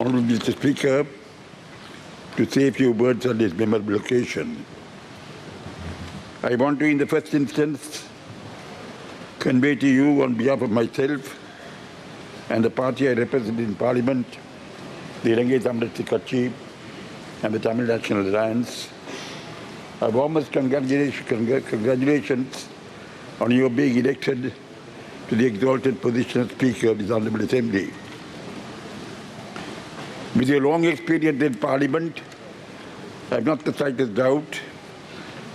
Honourable Mr. Speaker, to say a few words on this memorable occasion. I want to, in the first instance, convey to you on behalf of myself and the party I represent in Parliament, the Ilangai Tamil Katchi and the Tamil National Alliance, a warmest congratulations on your being elected to the exalted position of Speaker of this Honourable Assembly. With your long experience in Parliament, I have not the slightest doubt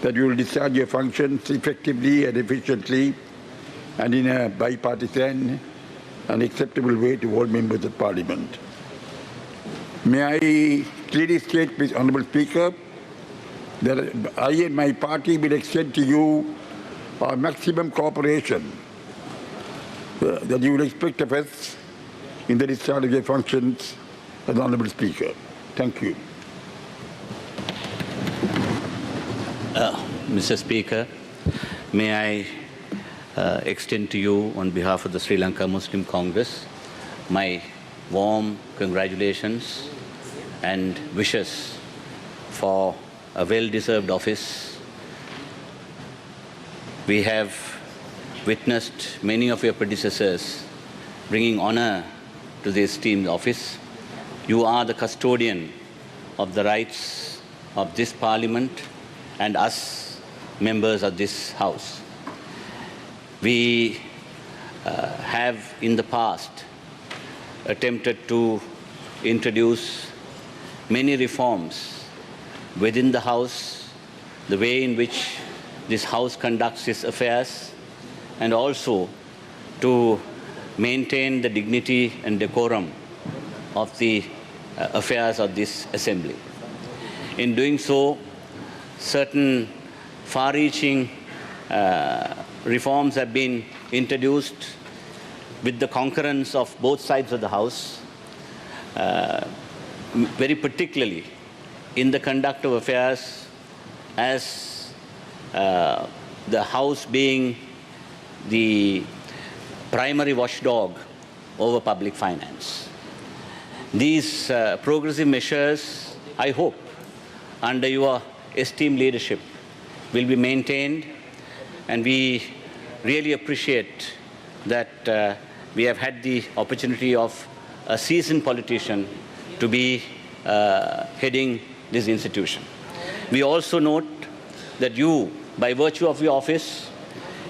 that you will discharge your functions effectively and efficiently and in a bipartisan and acceptable way to all members of Parliament. May I clearly state, Honourable Speaker, that I and my party will extend to you our maximum cooperation that you will expect of us in the discharge of your functions as Honourable Speaker. Thank you. Mr. Speaker, may I extend to you on behalf of the Sri Lanka Muslim Congress my warm congratulations and wishes for a well-deserved office. We have witnessed many of your predecessors bringing honor to this esteemed office. You are the custodian of the rights of this Parliament and us, members of this House. We have in the past attempted to introduce many reforms within the House, the way in which this House conducts its affairs, and also to maintain the dignity and decorum of the affairs of this Assembly. In doing so, certain far-reaching reforms have been introduced with the concurrence of both sides of the House, very particularly in the conduct of affairs as the House being the primary watchdog over public finance. These progressive measures, I hope, under your esteemed leadership, will be maintained, and we really appreciate that we have had the opportunity of a seasoned politician to be heading this institution. We also note that you, by virtue of your office,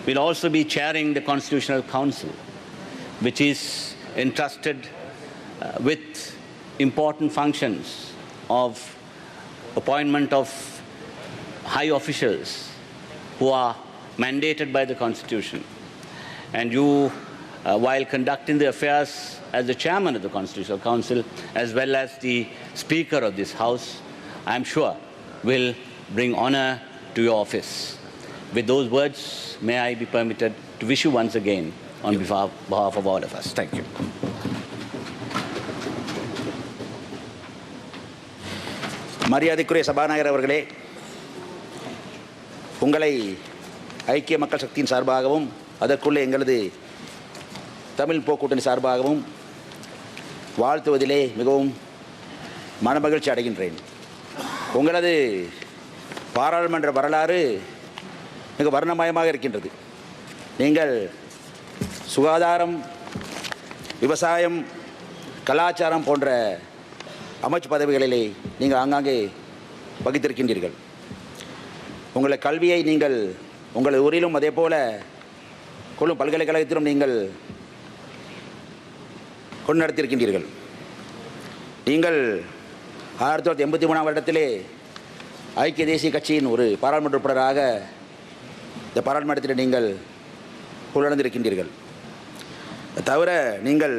will also be chairing the Constitutional Council, which is entrusted with important functions of appointment of high officials who are mandated by the Constitution. And you, while conducting the affairs as the chairman of the Constitutional Council, as well as the Speaker of this House, I am sure will bring honor to your office. With those words, may I be permitted to wish you once again on behalf of all of us. Thank you. மரியாதைக்குரிய சபாநாயகர் அவர்களே, உங்களை ஐக்கிய மக்கள் சக்தியின் சார்பாகவும் அதற்குள்ளே எங்களது தமிழ் போக்கூட்டணி சார்பாகவும் வாழ்த்துவதிலே மிகவும் மனமகிழ்ச்சி அடைகின்றேன். உங்களது பாராளுமன்ற வரலாறு மிக வர்ணமயமாக இருக்கின்றது. நீங்கள் சுகாதாரம், விவசாயம், கலாச்சாரம் போன்ற அமைச்சு பதவிகளிலே நீங்கள் ஆங்காங்கே வகித்திருக்கின்றீர்கள். உங்களை கல்வியை நீங்கள் உங்கள் ஊரிலும் அதே போல கொள்ளும் பல்கலைக்கழகத்திலும் நீங்கள் கொண்டு நடத்தியிருக்கின்றீர்கள். நீங்கள் 1983 வருடத்திலே ஐக்கிய தேசிய கட்சியின் ஒரு பாராளுமன்ற உறுப்பினராக இந்த பாராளுமன்றத்தில் நீங்கள் உள்ளடந்திருக்கின்றீர்கள். தவிர நீங்கள்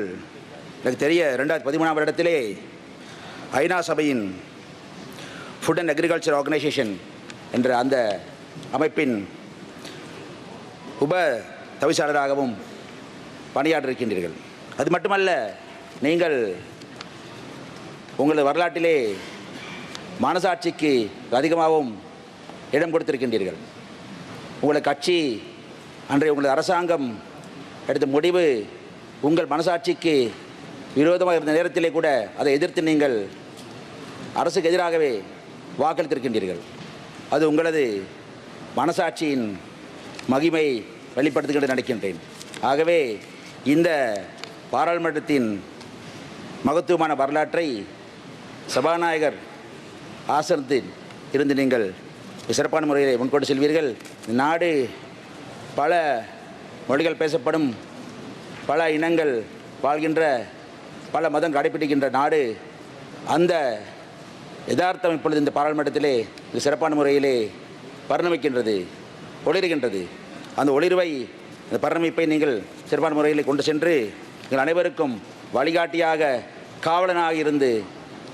எனக்கு தெரிய 2013 வருடத்திலே ஐநா சபையின் ஃபுட் அண்ட் அக்ரிகல்ச்சர் ஆர்கனைசேஷன் என்ற அந்த அமைப்பின் உப தவிசாளராகவும் பணியாற்றிருக்கின்றீர்கள். அது மட்டுமல்ல, நீங்கள் உங்களது வரலாற்றிலே மனசாட்சிக்கு அதிகமாகவும் இடம் கொடுத்திருக்கின்றீர்கள். உங்களது கட்சி அன்றைய உங்களது அரசாங்கம் எடுத்த முடிவு உங்கள் மனசாட்சிக்கு விரோதமாக இருந்த நேரத்திலே கூட அதை எதிர்த்து நீங்கள் அரசுக்கு எதிராகவே வாக்களித்திருக்கின்றீர்கள். அது உங்களது மனசாட்சியின் மகிமை வெளிப்படுத்துகின்ற நினைக்கின்றேன். ஆகவே இந்த பாராளுமன்றத்தின் மகத்துவமான வரலாற்றை சபாநாயகர் ஆசனத்தில் இருந்து நீங்கள் சிறப்பான முறையில் முன்கொண்டு செல்வீர்கள். நாடு பல மொழிகள் பேசப்படும், பல இனங்கள் வாழ்கின்ற, பல மதம் கடைபிடிக்கின்ற நாடு. அந்த யதார்த்தம் இப்பொழுது இந்த பாராளுமன்றத்திலே சிறப்பான முறையிலே பரிணமிக்கின்றது, ஒளிர்கின்றது. அந்த ஒளிர்வை, அந்த பரிணமிப்பை நீங்கள் சிறப்பான முறையில் கொண்டு சென்று நீங்கள் அனைவருக்கும் வழிகாட்டியாக, காவலனாக இருந்து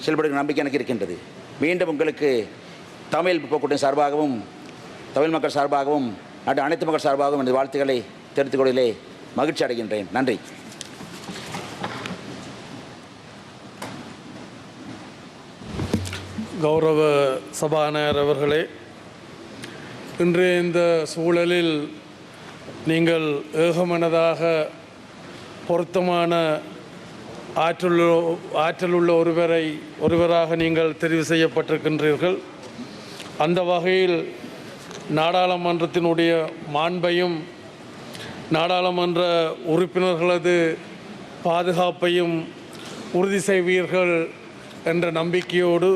செயல்படுகிற நம்பிக்கை எனக்கு இருக்கின்றது. மீண்டும் உங்களுக்கு தமிழ் கூட்டணி சார்பாகவும், தமிழ் மக்கள் சார்பாகவும், நாட்டு அனைத்து மக்கள் சார்பாகவும் எனது வாழ்த்துக்களை தெரிவித்துக் கொள்வதிலே மகிழ்ச்சி அடைகின்றேன். நன்றி. கௌரவ சபாநாயகர் அவர்களே, இன்றைய இந்த சூழலில் நீங்கள் ஏகமனதாக பொருத்தமான ஆற்றலுள்ள ஒருவராக நீங்கள் தெரிவு செய்யப்பட்டிருக்கின்றீர்கள். அந்த வகையில் நாடாளுமன்றத்தினுடைய மாண்பையும் நாடாளுமன்ற உறுப்பினர்களது பாதுகாப்பையும் உறுதி செய்வீர்கள் என்ற நம்பிக்கையோடு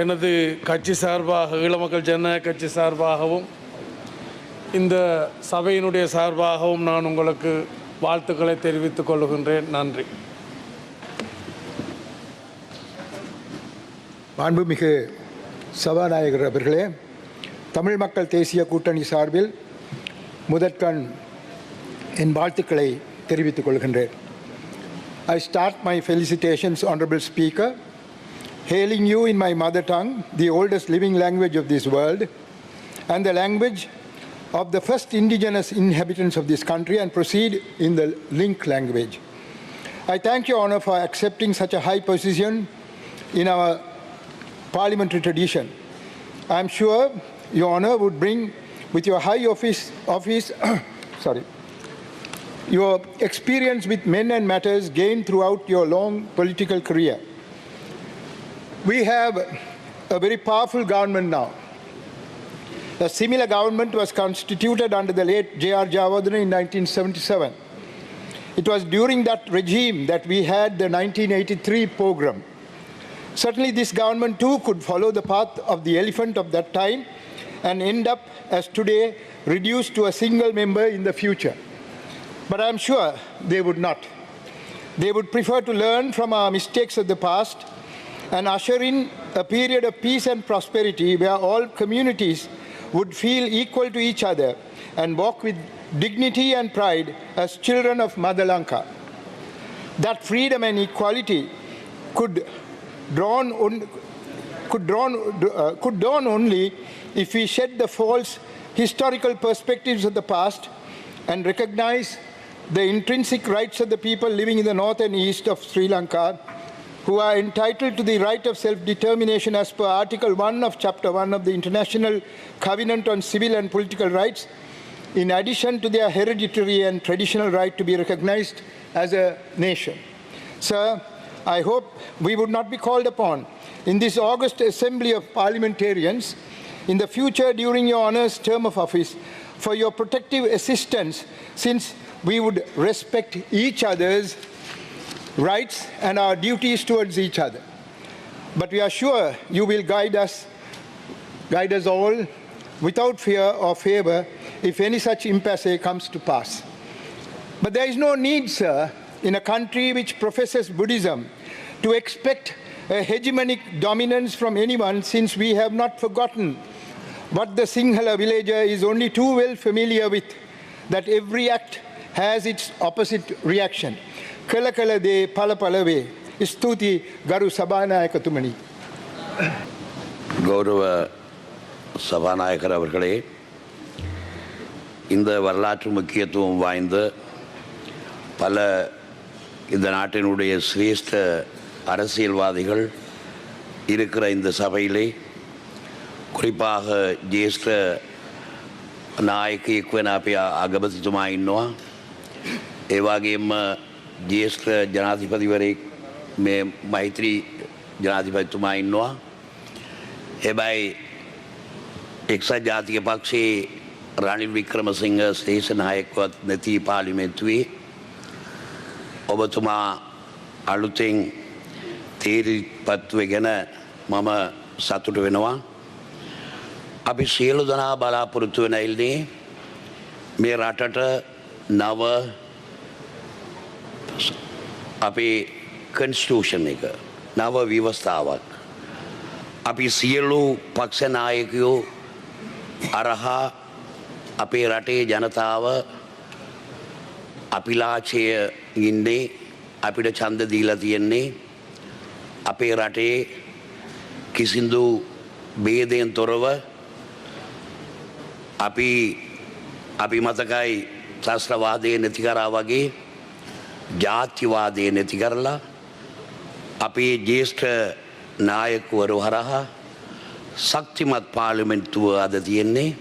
எனது கட்சி சார்பாக, ஈழமக்கள் ஜனநாயக கட்சி சார்பாகவும் இந்த சபையினுடைய சார்பாகவும் நான் உங்களுக்கு வாழ்த்துக்களை தெரிவித்துக் கொள்கின்றேன். நன்றி. மாண்புமிகு சபாநாயகர் அவர்களே, தமிழ் மக்கள் தேசிய கூட்டணி சார்பில் முதற்கண் என் வாழ்த்துக்களை தெரிவித்துக் கொள்கின்றேன். I start my felicitations, Honorable Speaker, hailing you in my mother tongue, the oldest living language of this world, and the language of the first indigenous inhabitants of this country, and proceed in the link language. I thank Your Honour for accepting such a high position in our parliamentary tradition. I am sure Your Honour would bring with your high office your experience with men and matters gained throughout your long political career. We have a very powerful government now. A similar government was constituted under the late J.R. Javadana in 1977. It was during that regime that we had the 1983 program. Certainly this government too could follow the path of the elephant of that time and end up as today, reduced to a single member in the future. But I'm sure they would not. They would prefer to learn from our mistakes of the past and usher in a period of peace and prosperity where all communities would feel equal to each other and walk with dignity and pride as children of Mother Lanka. That freedom and equality could dawn only if we shed the false historical perspectives of the past and recognize the intrinsic rights of the people living in the north and east of Sri Lanka, who are entitled to the right of self-determination as per Article 1 of Chapter 1 of the International Covenant on Civil and Political Rights, in addition to their hereditary and traditional right to be recognized as a nation. Sir, I hope we would not be called upon in this August Assembly of Parliamentarians in the future during your Honour's term of office for your protective assistance, since we would respect each other's rights and our duties towards each other. But we are sure you will guide us all without fear or favor if any such impasse comes to pass. But there is no need, sir, in a country which professes Buddhism to expect a hegemonic dominance from anyone, since we have not forgotten what the Sinhala villager is only too well familiar with, that every act has its opposite reaction. Kala kala de pala palave. Stuti Garu Sabhanayakatumani. கௌரவ சபாநாயகர் அவர்களே, இந்த வரலாற்று முக்கியத்துவம் வாய்ந்த பல இந்த நாட்டினுடைய சிரேஷ்ட அரசியல்வாதிகள் இருக்கிற இந்த சபையிலே, குறிப்பாக ஜேஷ்ட නායකයෙක් වෙන අපේ අගමැතිතුමා ඉන්නවා. ඒ වගේම ජ්‍යෙෂ්ඨ ජනාධිපතිවරයෙක් මේ මෛත්‍රී ජනාධිපතිතුමා ඉන්නවා. හැබැයි එක්සත් ජාතික පක්ෂයේ රනිල් වික්‍රමසිංහ ශ්‍රේෂ්ඨ නායකවත් නැති පාර්ලිමේන්තුවේ ඔබතුමා අලුතෙන් තීරපත්ව ගැන මම සතුට වෙනවා. අපි සියලු දෙනා බලාපොරොත්තු වෙන ඉල්ලේ මේ රටට නව අපේ කන්ස්ටිටියුෂන් එක නව ව්‍යවස්ථාවක් අපි සියලු පක්ෂ නායකයෝ අරහා අපේ රටේ ජනතාව අපිලාචය ඉන්නේ අපිට ඡන්ද දීලා තියෙන්නේ අපේ රටේ කිසිදු ભેදයෙන් තොරව අපි මතකයි ත්‍රස්තවාදය නැති කරා වගේ ජාතිවාදය නැති කරලා අපේ ජ්‍යෙෂ්ඨ නායකවරු හරහා ශක්තිමත් පාර්ලිමේන්තුව අද තියෙන්නේ.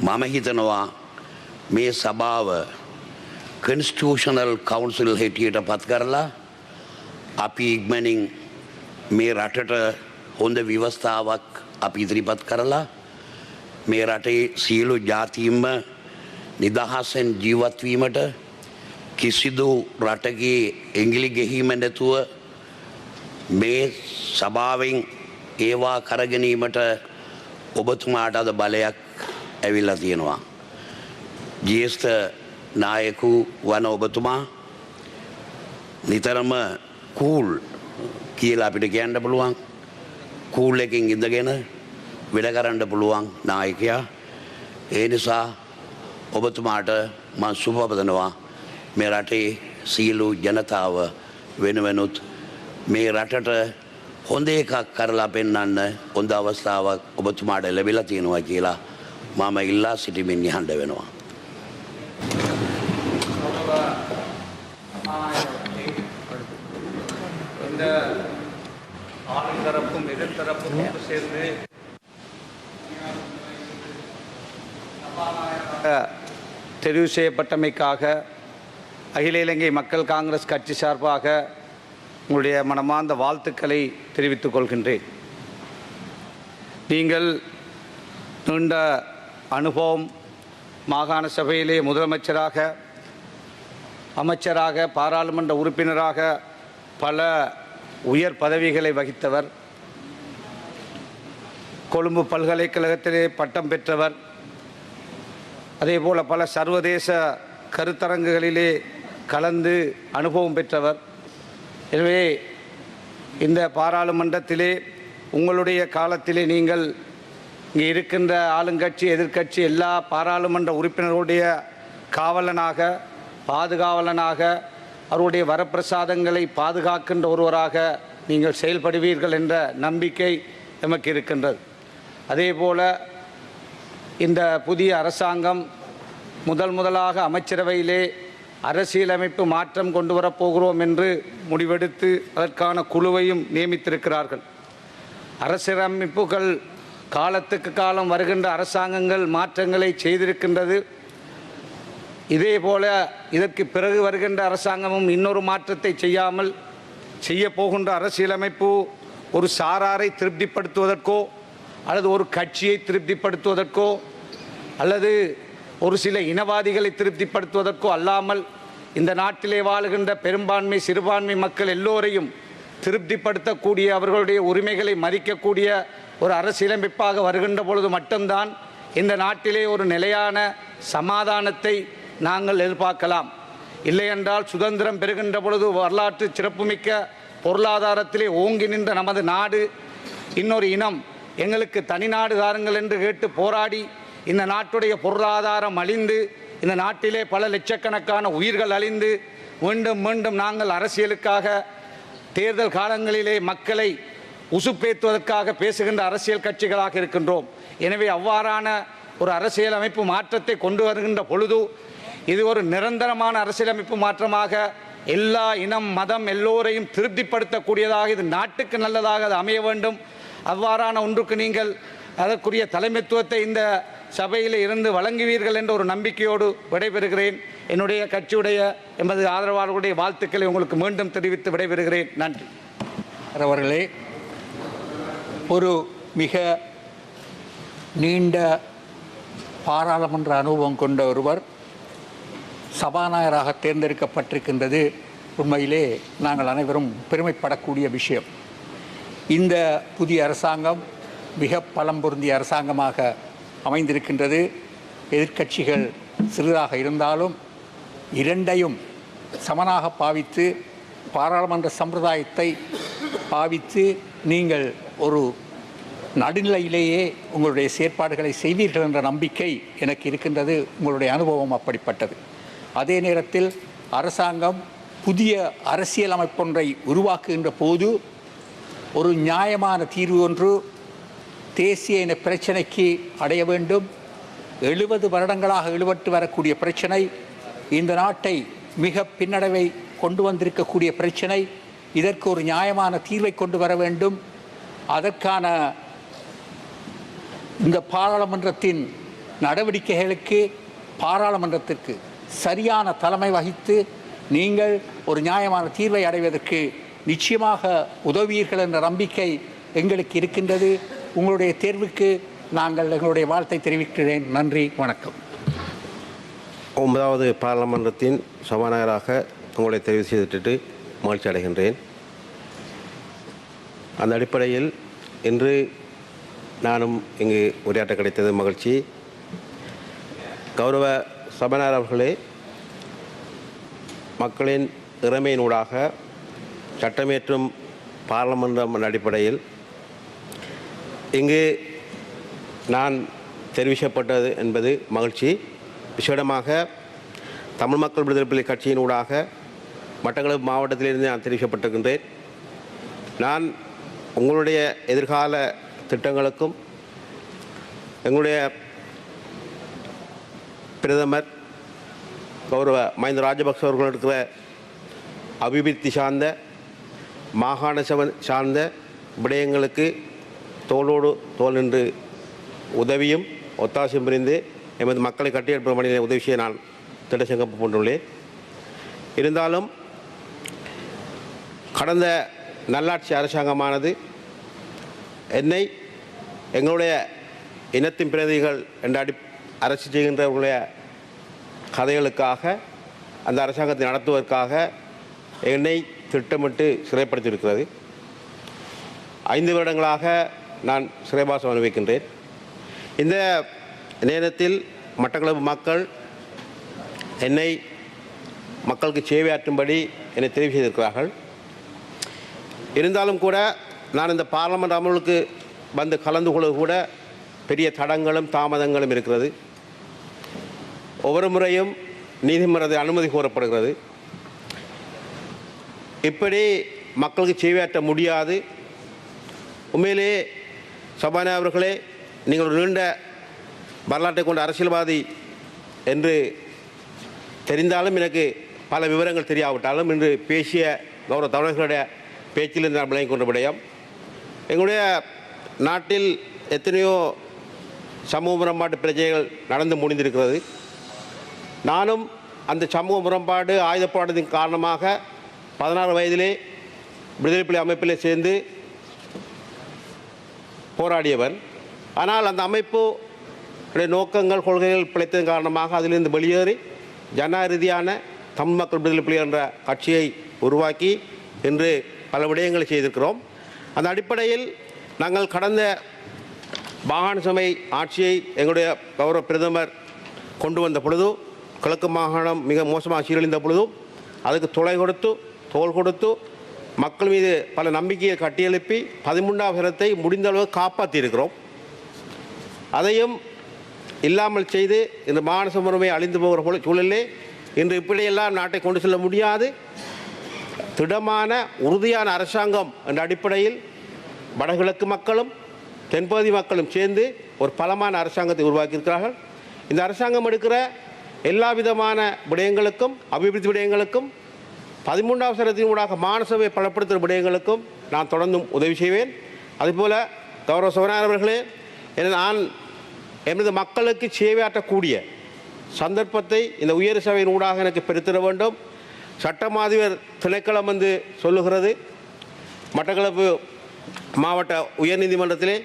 මම හිතනවා මේ සභාව කන්ස්ටිටියුෂනල් කවුන්සිල් හැටියට පත් කරලා අපි ඉක්මනින් මේ රටට හොඳ ව්‍යවස්ථාවක් අපි ඉදිරිපත් කරලා මේ රටේ සියලු ජාතීන්ම නිදහසෙන් ජීවත් වීමට කිසිදු රටගේ එංගිලි ගෙහීම නැතුව මේ සභාවෙන් ඒවා කරගැනීමට ඔබතුමාට අද බලයක් ඇවිල්ලා තියෙනවා. ජ්‍යෙෂ්ඨ නායකු වන ඔබතුමා නිතරම කූල් කියලා අපිට කියන්න පුළුවන්. කූල් එකකින් ඉඳගෙන වැඩ කරන්න පුළුවන් නායකයා. ඒ නිසා ඔබතුමාට මම සුබ පතනවා මේ රටේ සියලු ජනතාව වෙනුවෙනුත් මේ රටට හොඳ එකක් කරලා පෙන්වන්න හොඳ අවස්ථාවක් ඔබතුමාට ලැබිලා තියෙනවා කියලා මම ඉල්ලා සිටිමින් යහඬ වෙනවා. இந்த ஆளுந்தரப்பும் எதிர்த்தரப்பும் ஒன்று சேர்ந்து தெரிவு செய்யப்பட்டமைக்காக அகில இலங்கை மக்கள் காங்கிரஸ் கட்சி சார்பாக உங்களுடைய மனமார்ந்த வாழ்த்துக்களை தெரிவித்துக் கொள்கின்றேன். நீங்கள் நீண்ட அனுபவம் மாகாண சபையிலே முதலமைச்சராக அமைச்சராக பாராளுமன்ற உறுப்பினராக பல உயர் பதவிகளை வகித்தவர். கொழும்பு பல்கலைக்கழகத்திலே பட்டம் பெற்றவர். அதேபோல பல சர்வதேச கருத்தரங்குகளிலே கலந்து அனுபவம் பெற்றவர். எனவே இந்த பாராளுமன்றத்திலே உங்களுடைய காலத்திலே நீங்கள் இங்கே இருக்கின்ற ஆளுங்கட்சி எதிர்க்கட்சி எல்லா பாராளுமன்ற உறுப்பினர்களுடைய காவலனாக பாதுகாவலனாக அவருடைய வரப்பிரசாதங்களை பாதுகாக்கின்ற ஒருவராக நீங்கள் செயல்படுவீர்கள் என்ற நம்பிக்கை நமக்கு இருக்கின்றது. அதேபோல இந்த புதிய அரசாங்கம் முதலாக அமைச்சரவையிலே அரசியலமைப்பு மாற்றம் கொண்டு வரப்போகிறோம் என்று முடிவெடுத்து அதற்கான குழுவையும் நியமித்திருக்கிறார்கள். அரசியலமைப்புகள் காலத்துக்கு காலம் வருகின்ற அரசாங்கங்கள் மாற்றங்களை செய்திருக்கின்றது. இதேபோல இதற்கு பிறகு வருகின்ற அரசாங்கமும் இன்னொரு மாற்றத்தை செய்யாமல் செய்ய போகின்ற அரசியலமைப்பு ஒரு சாராரை திருப்திப்படுத்துவதற்கோ அல்லது ஒரு கட்சியை திருப்திப்படுத்துவதற்கோ அல்லது ஒரு சில இனவாதிகளை திருப்திப்படுத்துவதற்கோ அல்லாமல் இந்த நாட்டிலே வாழுகின்ற பெரும்பான்மை சிறுபான்மை மக்கள் எல்லோரையும் திருப்திப்படுத்தக்கூடிய அவர்களுடைய உரிமைகளை மதிக்கக்கூடிய ஒரு அரசியலமைப்பாக வருகின்ற பொழுது மட்டும்தான் இந்த நாட்டிலே ஒரு நிலையான சமாதானத்தை நாங்கள் எதிர்பார்க்கலாம். இல்லையென்றால் சுதந்திரம் பெறுகின்ற பொழுது வரலாற்று சிறப்புமிக்க பொருளாதாரத்திலே ஓங்கி நின்ற நமது நாடு இன்னொரு இனம் எங்களுக்கு தனிநாடு தாருங்கள் என்று கேட்டு போராடி இந்த நாட்டுடைய பொருளாதாரம் அழிந்து இந்த நாட்டிலே பல லட்சக்கணக்கான உயிர்கள் அழிந்து மீண்டும் மீண்டும் நாங்கள் அரசியலுக்காக தேர்தல் காலங்களிலே மக்களை உசுப்பேற்றுவதற்காக பேசுகின்ற அரசியல் கட்சிகளாக இருக்கின்றோம். எனவே அவ்வாறான ஒரு அரசியலமைப்பு மாற்றத்தை கொண்டு வருகின்ற பொழுது இது ஒரு நிரந்தரமான அரசியலமைப்பு மாற்றமாக எல்லா இனம் மதம் எல்லோரையும் திருப்திப்படுத்தக்கூடியதாக இது நாட்டுக்கு நல்லதாக அது அமைய வேண்டும். அவ்வாறான ஒன்றுக்கு நீங்கள் அதற்குரிய தலைமைத்துவத்தை இந்த சபையில் இருந்து வழங்குவீர்கள் என்ற ஒரு நம்பிக்கையோடு விடைபெறுகிறேன். என்னுடைய கட்சியுடைய எமது ஆதரவாளர்களுடைய வாழ்த்துக்களை உங்களுக்கு மீண்டும் தெரிவித்து விடைபெறுகிறேன். நன்றி. அவர்களே, ஒரு மிக நீண்ட பாராளுமன்ற அனுபவம் கொண்ட ஒருவர் சபாநாயகராக தேர்ந்தெடுக்கப்பட்டிருக்கின்றது உண்மையிலே நாங்கள் அனைவரும் பெருமைப்படக்கூடிய விஷயம். இந்த புதிய அரசாங்கம் மிக பலம் பொருந்திய அரசாங்கமாக அமைந்திருக்கின்றது. எதிர்க்கட்சிகள் சிறிதாக இருந்தாலும் இரண்டையும் சமனாக பாவித்து பாராளுமன்ற சம்பிரதாயத்தை பாவித்து நீங்கள் ஒரு நடுநிலையிலேயே உங்களுடைய செயற்பாடுகளை செய்வீர்கள் என்ற நம்பிக்கை எனக்கு இருக்கின்றது. உங்களுடைய அனுபவம் அப்படிப்பட்டது. அதே நேரத்தில் அரசாங்கம் புதிய அரசியல் அமைப்பொன்றை உருவாக்குகின்ற போது ஒரு நியாயமான தீர்வு ஒன்று தேசிய இன பிரச்சனைக்கு அடைய வேண்டும். 70 வருடங்களாக இழுபட்டு வரக்கூடிய பிரச்சனை, இந்த நாட்டை மிக பின்னடைவை கொண்டு வந்திருக்கக்கூடிய பிரச்சனை, இதற்கு ஒரு நியாயமான தீர்வை கொண்டு வர வேண்டும். அதற்கான இந்த பாராளுமன்றத்தின் நடவடிக்கைகளுக்கு பாராளுமன்றத்திற்கு சரியான தலைமை வகித்து நீங்கள் ஒரு நியாயமான தீர்வை அடைவதற்கு நிச்சயமாக உதவுவீர்கள் என்ற நம்பிக்கை எங்களுக்கு இருக்கின்றது. உங்களுடைய தேர்வுக்கு நாங்கள் எங்களுடைய வாழ்த்தை தெரிவிக்கிறேன். நன்றி, வணக்கம். 9வது பாராளுமன்றத்தின் சபாநாயகராக உங்களை தெரிவு செய்துவிட்டு மகிழ்ச்சி அடைகின்றேன். அந்த அடிப்படையில் இன்று நானும் இங்கு உரையாற்ற கிடைத்தது மகிழ்ச்சி. கௌரவ சபாநாயகர் அவர்களே, மக்களின் இறைமையினூடாக சட்டமேற்றும் பாராளுமன்றம் அடிப்படையில் இங்கு நான் தெரிவிக்கப்பட்டது என்பது மகிழ்ச்சி. விசேடமாக தமிழ் மக்கள் விடுதலை புலி கட்சியினூடாக மட்டக்களப்பு மாவட்டத்திலிருந்து நான் தெரிவிக்கப்பட்டிருக்கின்றேன். நான் உங்களுடைய எதிர்கால திட்டங்களுக்கும் எங்களுடைய பிரதமர் கௌரவ மஹிந்த ராஜபக்ச அவர்கள் இருக்கிற அபிவிருத்தி சார்ந்த மாகாண சபை சார்ந்த விடயங்களுக்கு தோளோடு தோல் நின்று உதவியும் ஒத்தாசையும் புரிந்து எமது மக்களை கட்டியெழுப்பும் பணியில் உதவி செய்ய நான் திட்டச்சங்கம் கொண்டுள்ளேன். இருந்தாலும் கடந்த நல்லாட்சி அரசாங்கமானது என்னை எங்களுடைய இனத்தின் பிரதிகள் என்ற அரசு செய்கின்றவர்களுடைய கதைகளுக்காக அந்த அரசாங்கத்தை நடத்துவதற்காக என்னை திட்டமிட்டு சிறைப்படுத்தியிருக்கிறது. 5 வருடங்களாக நான் சிறைவாசம் அனுபவிக்கின்றேன். இந்த நேரத்தில் மட்டக்களப்பு மக்கள் என்னை மக்களுக்கு சேவையாற்றும்படி என்னை தெரிவு செய்திருக்கிறார்கள். இருந்தாலும் கூட நான் இந்த பாராளுமன்ற அமலுக்கு வந்து கலந்து கொள்ள கூட பெரிய தடங்களும் தாமதங்களும் இருக்கிறது. ஒவ்வொரு முறையும் நீதிமன்றத்தை அனுமதி கோரப்படுகிறது. இப்படி மக்களுக்கு சேவையாற்ற முடியாது. உண்மையிலேயே சபாநாயகர் அவர்களே, நீங்கள் ஒரு நீண்ட வரலாற்றை கொண்ட அரசியல்வாதி என்று தெரிந்தாலும் எனக்கு பல விவரங்கள் தெரியாவிட்டாலும் இன்று பேசிய கௌரவ தமிழர்களுடைய பேச்சிலிருந்து நான் விளங்கிக் கொண்ட விடயம், எங்களுடைய நாட்டில் எத்தனையோ சமூக முரண்பாட்டு பிரச்சனைகள் நடந்து முடிந்திருக்கிறது. நானும் அந்த சமூக முரண்பாடு ஆயுதப்பாடத்தின் காரணமாக 16 வயதிலே விடுதலை புலி அமைப்பிலே சேர்ந்து போராடியவன். ஆனால் அந்த அமைப்பு நோக்கங்கள் கொள்கைகள் பிழைத்ததன் காரணமாக அதிலிருந்து வெளியேறி ஜனநாயக ரீதியான தமிழ் மக்கள் விடுதலை புலி என்ற கட்சியை உருவாக்கி இன்று பல விடயங்களை செய்திருக்கிறோம். அந்த அடிப்படையில் நாங்கள் கடந்த மாகாண சபை ஆட்சியை எங்களுடைய கௌரவ பிரதமர் கொண்டு வந்த பொழுது கிழக்கு மாகாணம் மிக மோசமாக சீரழிந்த பொழுதும் அதுக்கு தோள் கொடுத்து மக்கள் மீது பல நம்பிக்கையை கட்டியெழுப்பி 13ஆம் இடத்தை முடிந்த அளவு காப்பாற்றியிருக்கிறோம். அதையும் இல்லாமல் செய்து இந்த மாகாண சபை அழிந்து போகிற சூழலே இன்று இப்படியெல்லாம் நாட்டை கொண்டு செல்ல முடியாது. திடமான உறுதியான அரசாங்கம் என்ற அடிப்படையில் வடகிழக்கு மக்களும் தென்பகுதி மக்களும் சேர்ந்து ஒரு பலமான அரசாங்கத்தை உருவாக்கியிருக்கிறார்கள். இந்த அரசாங்கம் எடுக்கிற எல்லா விதமான விடயங்களுக்கும் அபிவிருத்தி விடயங்களுக்கும் 13ஆம் சட்டத்தின் ஊடாக மாநசபையை பலப்படுத்துகிற விடயங்களுக்கும் நான் தொடர்ந்தும் உதவி செய்வேன். அதுபோல் கௌரவ சபாநாயகர் அவர்களே, நான் எமது மக்களுக்கு சேவையாற்றக்கூடிய சந்தர்ப்பத்தை இந்த உயர் சபையின் ஊடாக எனக்கு பெருத்திட வேண்டும். சட்டமாதிபர் திணைக்களம் வந்து சொல்லுகிறது, மட்டக்களப்பு மாவட்ட உயர்நீதிமன்றத்திலே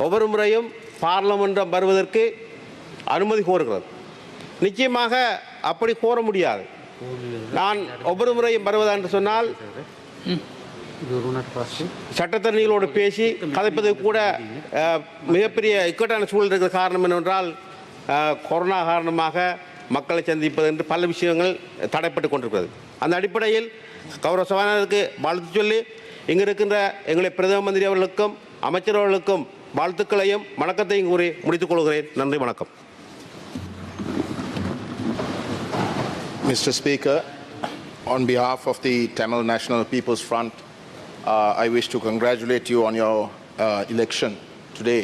ஒவ்வொரு முறையும் பார்லமென்றம் வருவதற்கு அனுமதி கோருகிறது. நிச்சயமாக அப்படி கோர முடியாது. நான் ஒவ்வொரு முறையும் வருவதா என்று சொன்னால் சட்டத்தரணிகளோடு பேசி கதைப்பதற்கு கூட மிகப்பெரிய இக்கட்டான சூழல் இருக்கிற காரணம் என்னவென்றால் கொரோனா காரணமாக மக்களை சந்திப்பது என்று பல விஷயங்கள் தடைப்பட்டு கொண்டிருக்கிறது. அந்த அடிப்படையில் கௌரவ சபாநாயகருக்கு வாழ்த்து சொல்லி இங்கு இருக்கின்ற எங்களுடைய பிரதம மந்திரி அவர்களுக்கும் அமைச்சர் அவர்களுக்கும் வாழ்த்துக்களையும் வணக்கத்தையும் கூறி முடித்துக் கொள்கிறேன். நன்றி, வணக்கம். Mr. Speaker, on behalf of the Tamil National People's Front, I wish to congratulate you on your election today.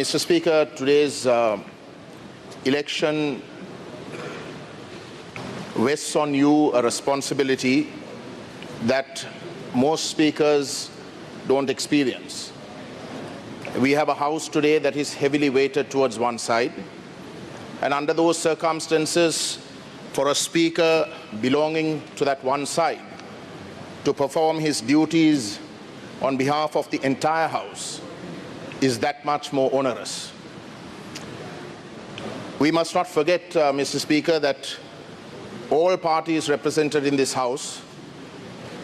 Mr. Speaker, today's election rests on you a responsibility that most speakers don't experience. We have a house today that is heavily weighted towards one side, and under those circumstances, for a speaker belonging to that one side to perform his duties on behalf of the entire house is that much more onerous. We must not forget, Mr. Speaker, that all parties represented in this house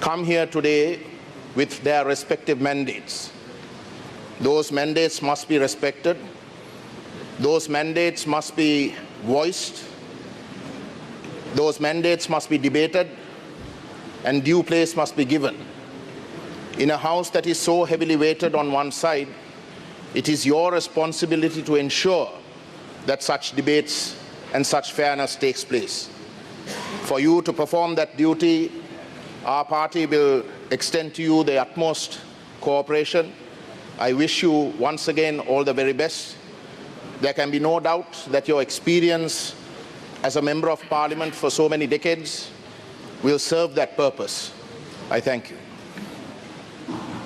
come here today with their respective mandates. Those mandates must be respected. Those mandates must be voiced. Those mandates must be debated, and due place must be given. In a house that is so heavily weighted on one side, it is your responsibility to ensure that such debates and such fairness takes place. For you to perform that duty, our party will extend to you the utmost cooperation. I wish you once again all the very best. There can be no doubt that your experience as a member of parliament for so many decades will serve that purpose. I thank you.